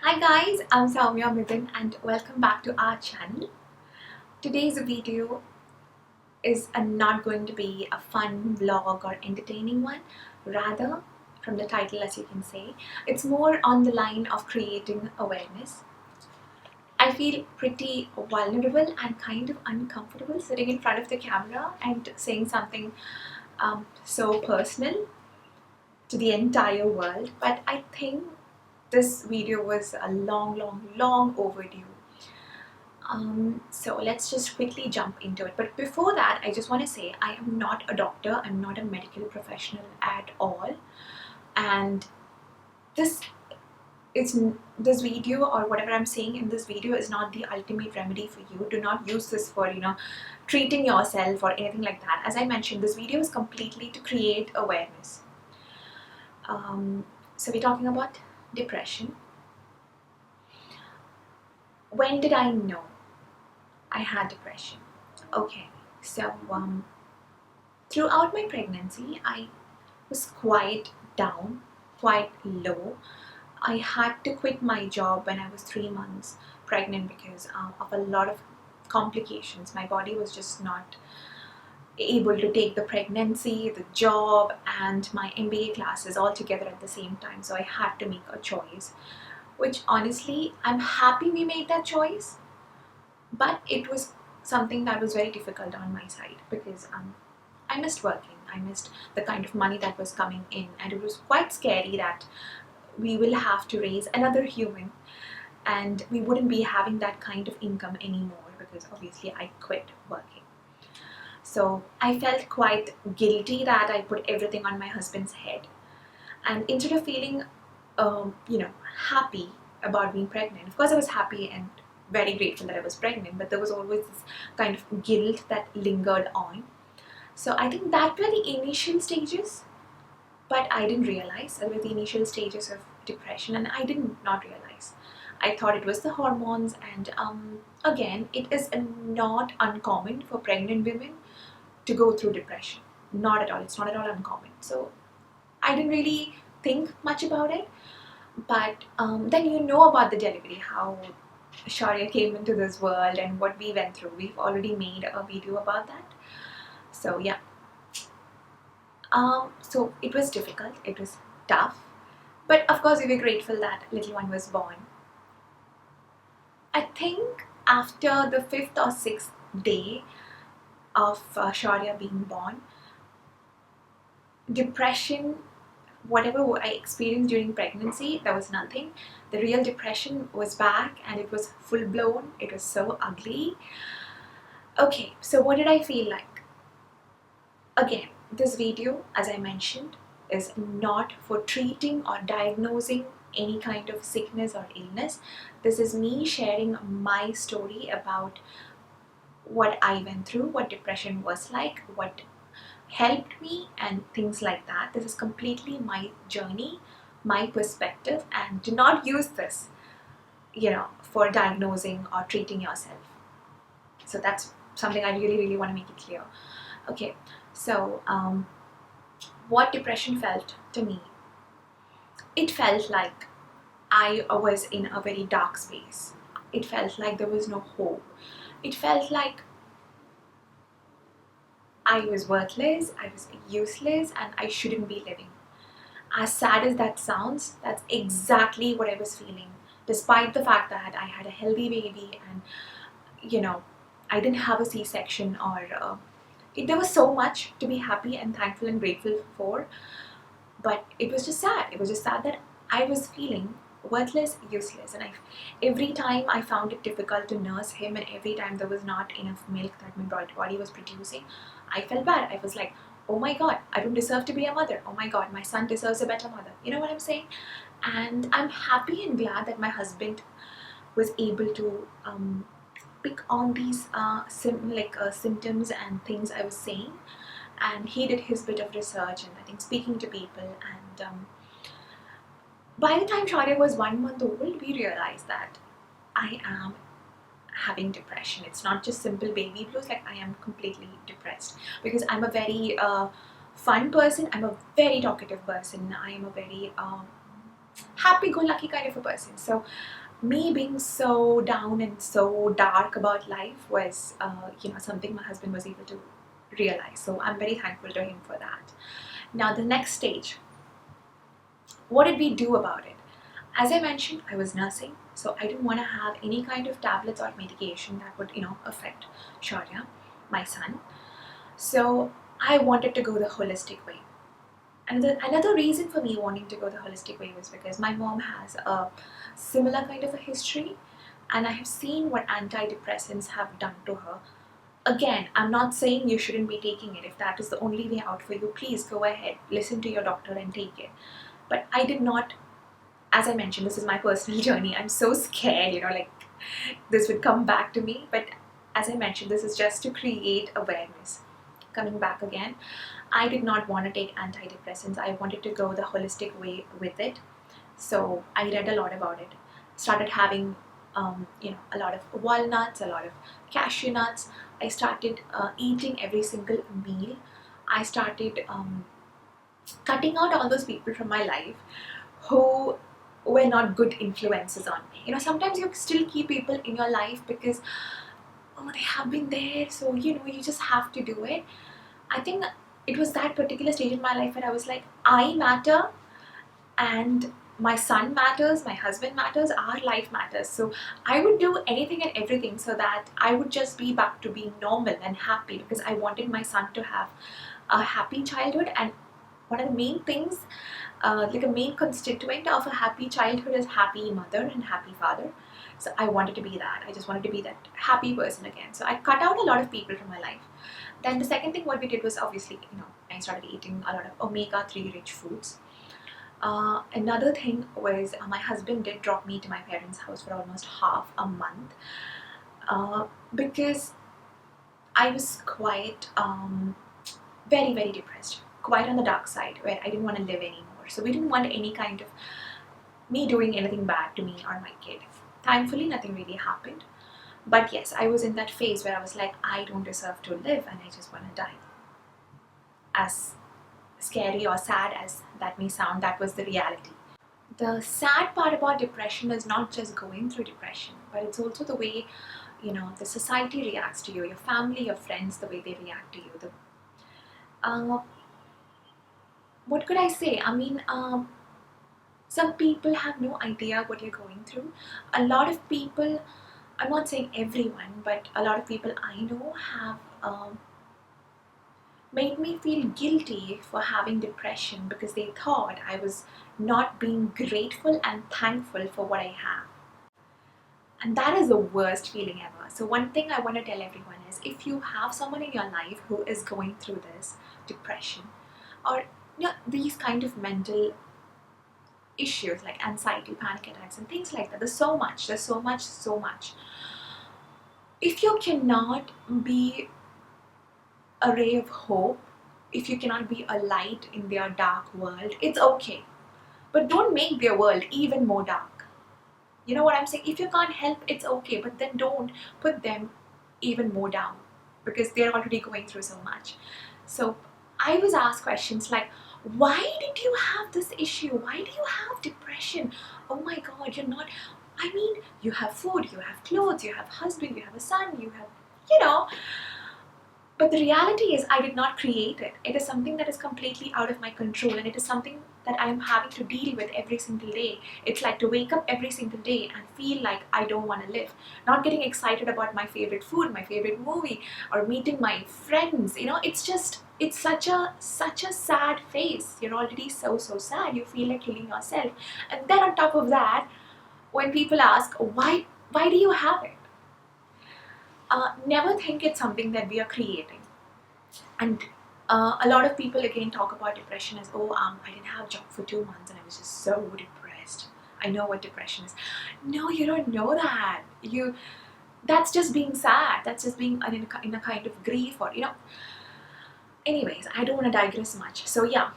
Hi guys, I'm Soumya Midhun and welcome back to our channel. Today's video is not going to be a fun vlog or entertaining one. Rather, from the title as you can say, it's more on the line of creating awareness. I feel pretty vulnerable and kind of uncomfortable sitting in front of the camera and saying something so personal to the entire world, but I think this video was a long overdue. So let's just quickly jump into it. But before that, I just want to say I am not a doctor, I'm not a medical professional at all. And this this video or whatever I'm saying in this video is not the ultimate remedy for you. Do not use this for, treating yourself or anything like that. As I mentioned, this video is completely to create awareness. So we're talking about depression. When did I know I had depression? Okay, so throughout my pregnancy, I was quite down, quite low. I had to quit my job when I was 3 months pregnant because of a lot of complications. My body was just not able to take the pregnancy, the job, and my MBA classes all together at the same time. So I had to make a choice, which honestly, I'm happy we made that choice. But it was something that was very difficult on my side because I missed working. I missed the kind of money that was coming in, and it was quite scary that we will have to raise another human and we wouldn't be having that kind of income anymore because obviously I quit working. So I felt quite guilty that I put everything on my husband's head. And instead of feeling, happy about being pregnant, of course I was happy and very grateful that I was pregnant, but there was always this kind of guilt that lingered on. So I think that were the initial stages, but I didn't realize that were the initial stages of depression, and I did not realize. I thought it was the hormones, and again, it is not uncommon for pregnant women to go through depression. Not at all. It's not at all uncommon. So I didn't really think much about it. But then you know about the delivery, how Shaurya came into this world and what we went through. We've already made a video about that. So yeah. So it was difficult, it was tough, but of course we were grateful that little one was born. I think after the 5th or 6th day of Shaurya being born, depression, whatever I experienced during pregnancy, there was nothing. The real depression was back and it was full blown. It was so ugly. Okay, so what did I feel like? Again, this video, as I mentioned, is not for treating or diagnosing any kind of sickness or illness. This is me sharing my story about what I went through, what depression was like, what helped me, and things like that. This is completely my journey, my perspective, and do not use this, for diagnosing or treating yourself. So that's something I really want to make it clear. Okay, so what depression felt to me? It felt like I was in a very dark space. It felt like there was no hope. It felt like I was worthless, I was useless, and I shouldn't be living. As sad as that sounds, that's exactly what I was feeling, despite the fact that I had a healthy baby and, I didn't have a C-section or there was so much to be happy and thankful and grateful for, but it was just sad. It was just sad that I was feeling worthless, useless, and every time I found it difficult to nurse him, and every time there was not enough milk that my body was producing, I felt bad. I was like, oh my god, I don't deserve to be a mother. Oh my god, my son deserves a better mother. You know what I'm saying? And I'm happy and glad that my husband was able to pick on these symptoms and things I was saying, and he did his bit of research and I think speaking to people, and by the time Shaurya was 1 month old, we realized that I am having depression. It's not just simple baby blues, like I am completely depressed because I'm a very fun person, I'm a very talkative person, I am a very happy-go-lucky kind of a person. So me being so down and so dark about life was, something my husband was able to realize. So I'm very thankful to him for that. Now the next stage, what did we do about it? As I mentioned, I was nursing, so I didn't want to have any kind of tablets or medication that would, affect Shaurya, my son. So I wanted to go the holistic way. And another reason for me wanting to go the holistic way was because my mom has a similar kind of a history, and I have seen what antidepressants have done to her. Again, I'm not saying you shouldn't be taking it. If that is the only way out for you, please go ahead, listen to your doctor and take it. But I did not, as I mentioned, this is my personal journey. I'm so scared, like this would come back to me. But as I mentioned, this is just to create awareness. Coming back again, I did not want to take antidepressants. I wanted to go the holistic way with it. So I read a lot about it. Started having, a lot of walnuts, a lot of cashew nuts. I started eating every single meal. I started cutting out all those people from my life who were not good influences on me. Sometimes you still keep people in your life because, oh, they have been there, so you just have to do it. I think it was that particular stage in my life where I was like, I matter, and my son matters, my husband matters, our life matters. So I would do anything and everything so that I would just be back to being normal and happy, because I wanted my son to have a happy childhood. And one of the main things, like a main constituent of a happy childhood, is happy mother and happy father. So I wanted to be that. I just wanted to be that happy person again. So I cut out a lot of people from my life. Then the second thing what we did was, obviously, I started eating a lot of omega-3 rich foods. Another thing was, my husband did drop me to my parents' house for almost half a month, because I was quite very, very depressed, quite on the dark side, where I didn't want to live anymore. So we didn't want any kind of me doing anything bad to me or my kid. Thankfully, nothing really happened. But yes, I was in that phase where I was like, I don't deserve to live and I just want to die. As scary or sad as that may sound, that was the reality. The sad part about depression is not just going through depression, but it's also the way, the society reacts to you, your family, your friends, the way they react to you. What could I say? I mean, some people have no idea what you're going through. A lot of people, I'm not saying everyone, but a lot of people I know have made me feel guilty for having depression, because they thought I was not being grateful and thankful for what I have. And that is the worst feeling ever. So one thing I want to tell everyone is, if you have someone in your life who is going through this depression, or these kind of mental issues like anxiety, panic attacks and things like that, there's so much. If you cannot be a ray of hope, if you cannot be a light in their dark world, it's okay. But don't make their world even more dark. You know what I'm saying? If you can't help, it's okay, but then don't put them even more down, because they're already going through so much. So I was asked questions like, why did you have this issue? Why do you have depression? Oh my God, you're not, I mean, you have food, you have clothes, you have husband, you have a son, you have, but the reality is, I did not create it. It is something that is completely out of my control, and it is something that I am having to deal with every single day. It's like to wake up every single day and feel like I don't want to live. Not getting excited about my favorite food, my favorite movie, or meeting my friends. It's such a sad phase. You're already so sad. You feel like killing yourself. And then on top of that, when people ask, why do you have it? Never think it's something that we are creating. And a lot of people again talk about depression as, I didn't have a job for 2 months and I was just so depressed. I know what depression is. No, you don't know that. That's just being sad. That's just being in a kind of grief, or Anyways, I don't want to digress much. So yeah,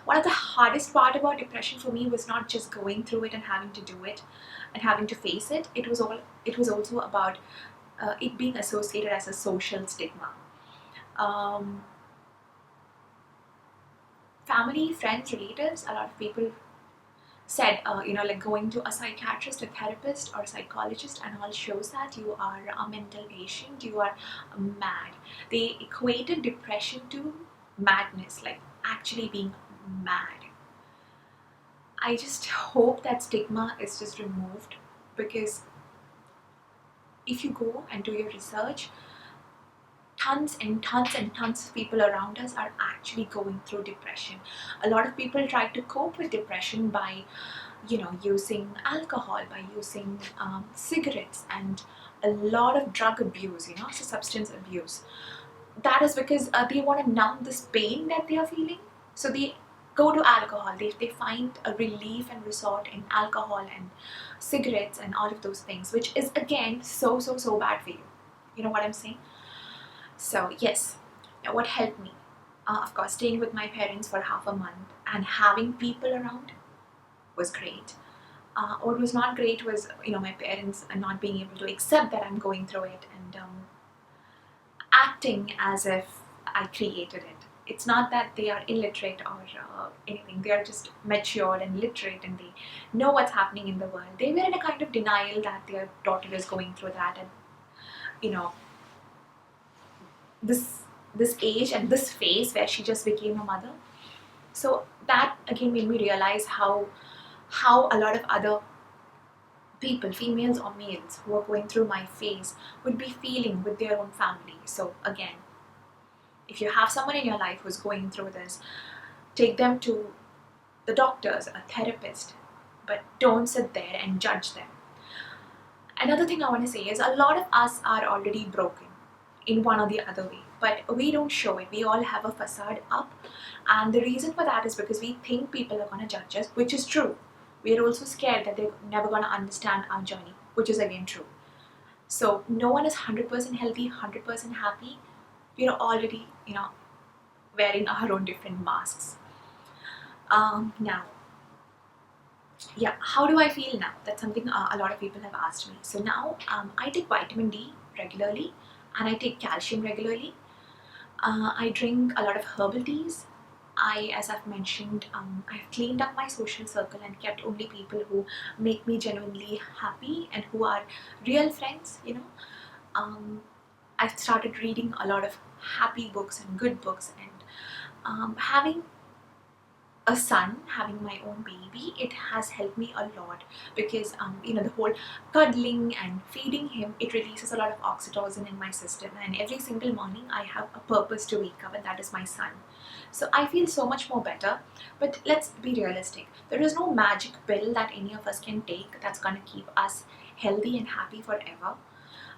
one of the hardest part about depression for me was not just going through it and having to do it and having to face it. It was also about it being associated as a social stigma. Family, friends, relatives, a lot of people said, like going to a psychiatrist, a therapist, or a psychologist and all shows that you are a mental patient, you are mad. They equated depression to madness, like actually being mad. I just hope that stigma is just removed, because if you go and do your research, tons and tons and tons of people around us are actually going through depression. A lot of people try to cope with depression by using alcohol, by using cigarettes, and a lot of drug abuse, so substance abuse. That is because they want to numb this pain that they are feeling. So they go to alcohol, they find a relief and resort in alcohol and cigarettes and all of those things, which is again so bad for you. You know what I'm saying? So yes, now what helped me? Of course, staying with my parents for half a month and having people around was great. What was not great was, my parents not being able to accept that I'm going through it, and acting as if I created it. It's not that they are illiterate or anything. They are just mature and literate, and they know what's happening in the world. They were in a kind of denial that their daughter is going through that, and this this age and this phase where she just became a mother. So that again made me realize how a lot of other people, females or males, who are going through my phase would be feeling with their own family. So again, if you have someone in your life who's going through this, take them to the doctors, a therapist, but don't sit there and judge them. Another thing I want to say is, a lot of us are already broken in one or the other way, but we don't show it. We all have a facade up, and the reason for that is because we think people are going to judge us, which is true. We are also scared that they're never going to understand our journey, which is again true. So no one is 100% healthy, 100% happy. We're already, wearing our own different masks. Now, yeah, how do I feel now? That's something a lot of people have asked me. So now I take vitamin D regularly, and I take calcium regularly. I drink a lot of herbal teas. As I've mentioned, I've cleaned up my social circle and kept only people who make me genuinely happy and who are real friends, I've started reading a lot of happy books and good books, and having a son, having my own baby, it has helped me a lot, because the whole cuddling and feeding him, it releases a lot of oxytocin in my system, and every single morning I have a purpose to wake up, and that is my son. So I feel so much more better. But let's be realistic. There is no magic pill that any of us can take that's going to keep us healthy and happy forever.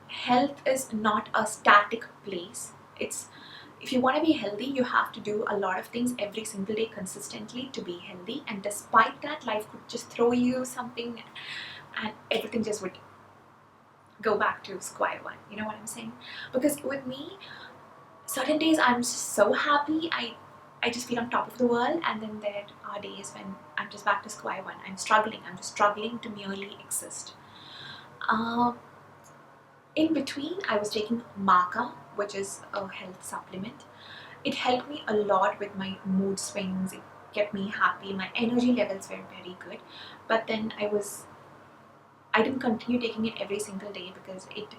Health is not a static place. If you want to be healthy, you have to do a lot of things every single day consistently to be healthy, and despite that, life could just throw you something and everything just would go back to square one. You know what I'm saying? Because with me, certain days I'm so happy, I just feel on top of the world, and then there are days when I'm just back to square one. I'm just struggling to merely exist. In between, I was taking maca, which is a health supplement. It helped me a lot with my mood swings. It kept me happy. My energy levels were very good. But then I didn't continue taking it every single day because it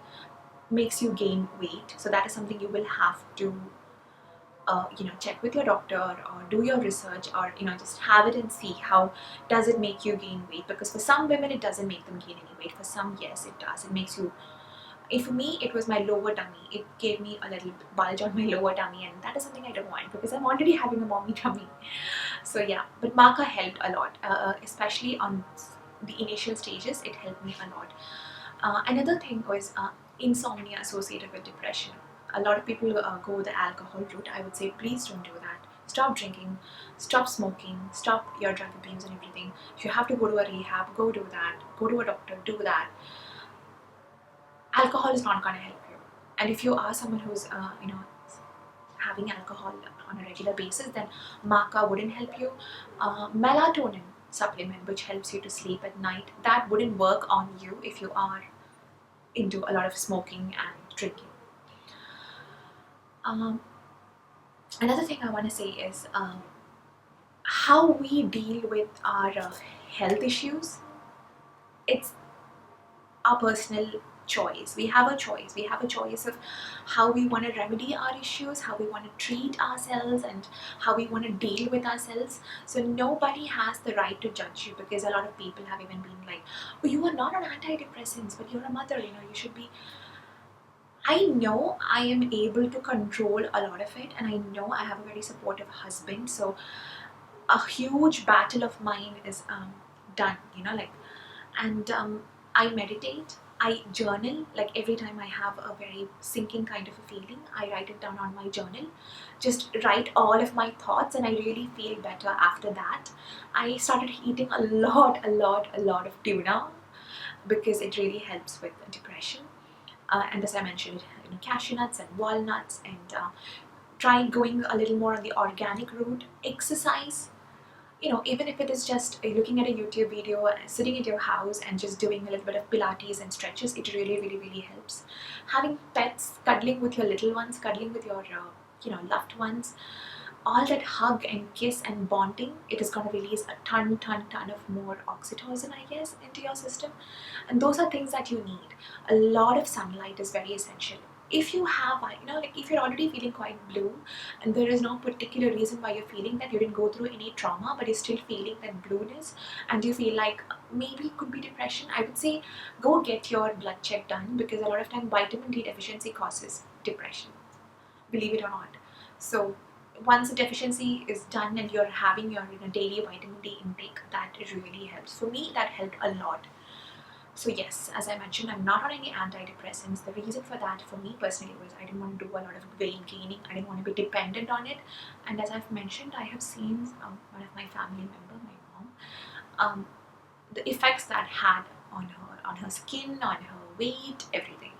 makes you gain weight. So that is something you will have to check with your doctor, or do your research, or just have it and see how does it make you gain weight. Because for some women it doesn't make them gain any weight. For some, yes, it does. It makes you. For me, it was my lower tummy. It gave me a little bulge on my lower tummy, and that is something I don't want because I'm already having a mommy tummy. So yeah, but maca helped a lot, especially on the initial stages. It helped me a lot. Another thing was insomnia associated with depression. A lot of people go the alcohol route. I would say, please don't do that. Stop drinking, stop smoking, stop your drug abuse and everything. If you have to go to a rehab, go do that. Go to a doctor, do that. Alcohol is not going to help you. And if you are someone who's having alcohol on a regular basis, then maca wouldn't help you. Melatonin supplement, which helps you to sleep at night, that wouldn't work on you if you are into a lot of smoking and drinking. Another thing I want to say is how we deal with our health issues, it's our personal choice. We have a choice. We have a choice of how we want to remedy our issues, how we want to treat ourselves, and how we want to deal with ourselves. So nobody has the right to judge you, because a lot of people have even been like, oh, you are not on antidepressants, but you're a mother, you should be. I know I am able to control a lot of it, and I know I have a very supportive husband. So a huge battle of mine is done, and I meditate, I journal. Like every time I have a very sinking kind of a feeling, I write it down on my journal, just write all of my thoughts, and I really feel better after that. I started eating a lot of tuna, because it really helps with depression. And as I mentioned, cashew nuts and walnuts, and try going a little more on the organic route. Exercise, even if it is just looking at a YouTube video, sitting at your house and just doing a little bit of Pilates and stretches, it really helps. Having pets, cuddling with your little ones, cuddling with your loved ones, all that hug and kiss and bonding, it is going to release a ton of more oxytocin, I guess, into your system. And those are things that you need. A lot of sunlight is very essential. If you have, if you're already feeling quite blue, and there is no particular reason why you're feeling that, you didn't go through any trauma, but you're still feeling that blueness, and you feel like maybe it could be depression, I would say go get your blood check done, because a lot of time vitamin D deficiency causes depression, believe it or not. So once the deficiency is done and you're having your daily vitamin D intake, that really helps. For me, that helped a lot. So yes, as I mentioned, I'm not on any antidepressants. The reason for that for me personally was I didn't want to do a lot of weight gaining. I didn't want to be dependent on it. And as I've mentioned, I have seen one of my family member, my mom, the effects that had on her skin, on her weight, everything.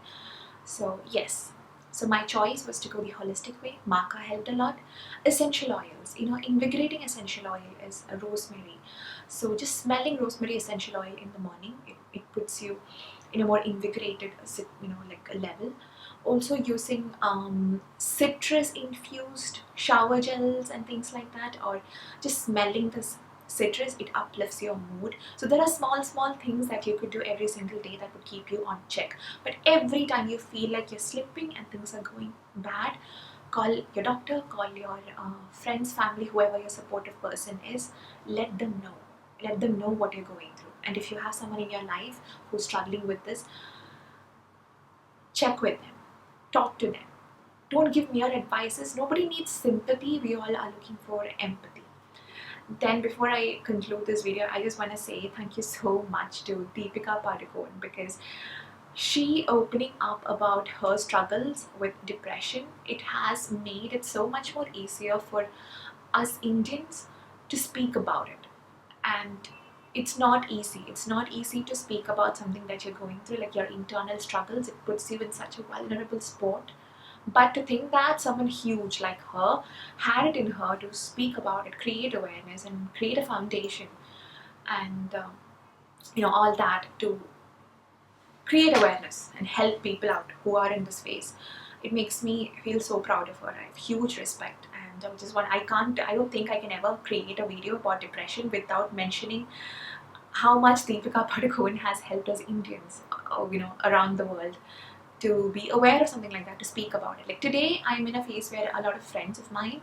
So yes, so my choice was to go the holistic way. Maca helped a lot. Essential oils, invigorating essential oil is a rosemary. So just smelling rosemary essential oil in the morning, it puts you in a more invigorated, like a level. Also using citrus infused shower gels and things like that, or just smelling this citrus, it uplifts your mood. So there are small things that you could do every single day that would keep you on check. But every time you feel like you're slipping and things are going bad, call your doctor, call your friends, family, whoever your supportive person is. Let them know what you're going through. And if you have someone in your life who's struggling with this, check with them, talk to them. Don't give mere advices. Nobody needs sympathy. We all are looking for empathy. Then before I conclude this video, I just want to say thank you so much to Deepika Padukone, because she opening up about her struggles with depression, it has made it so much more easier for us Indians to speak about it. And it's not easy. It's not easy to speak about something that you're going through, like your internal struggles. It puts you in such a vulnerable spot. But to think that someone huge like her had it in her to speak about it, create awareness, and create a foundation, and all that to create awareness and help people out who are in this phase, it makes me feel so proud of her. I have huge respect, and I don't think I can ever create a video about depression without mentioning how much Deepika Padukone has helped us Indians, around the world, to be aware of something like that, to speak about it. Like today, I'm in a phase where a lot of friends of mine,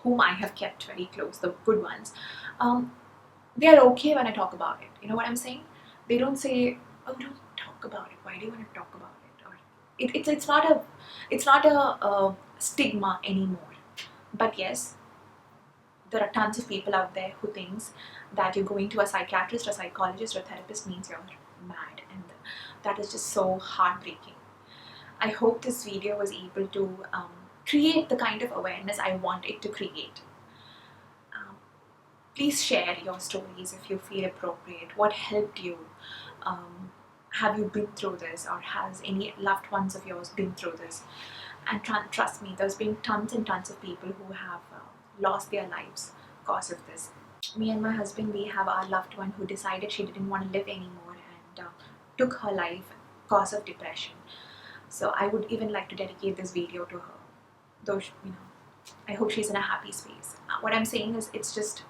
whom I have kept very close, the good ones, they are okay when I talk about it. You know what I'm saying? They don't say, "Oh, don't talk about it. Why do you want to talk about it?" Or it's not a stigma anymore. But yes, there are tons of people out there who thinks that you're going to a psychiatrist or psychologist or therapist means you're mad, and that is just so heartbreaking. I hope this video was able to create the kind of awareness I want it to create. Please share your stories if you feel appropriate. What helped you? Have you been through this, or has any loved ones of yours been through this? And trust me, there's been tons and tons of people who have lost their lives because of this. Me and my husband, we have our loved one who decided she didn't want to live anymore, and took her life because of depression. So I would even like to dedicate this video to her. Though, I hope she's in a happy space. What I'm saying is, it's just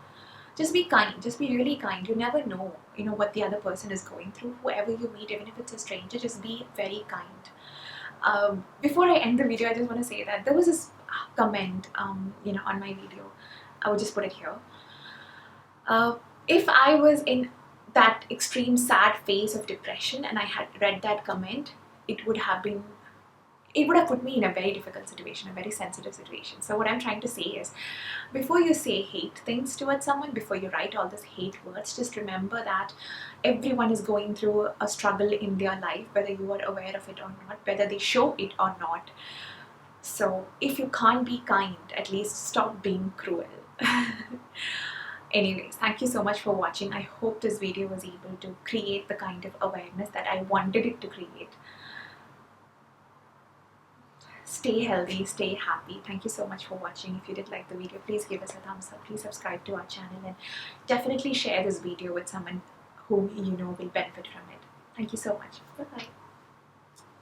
just be kind, just be really kind. You never know, what the other person is going through. Whoever you meet, even if it's a stranger, just be very kind. Before I end the video, I just want to say that there was this comment, on my video. I would just put it here. If I was in that extreme sad phase of depression and I had read that comment, it would have put me in a very difficult situation, a very sensitive situation. So what I'm trying to say is, before you say hate things towards someone, before you write all these hate words, just remember that everyone is going through a struggle in their life, whether you are aware of it or not, whether they show it or not. So if you can't be kind, at least stop being cruel. Anyways, thank you so much for watching. I hope this video was able to create the kind of awareness that I wanted it to create. Stay healthy, stay happy. Thank you so much for watching. If you did like the video, please give us a thumbs up. Please subscribe to our channel and definitely share this video with someone whom you know will benefit from it. Thank you so much. Bye-bye.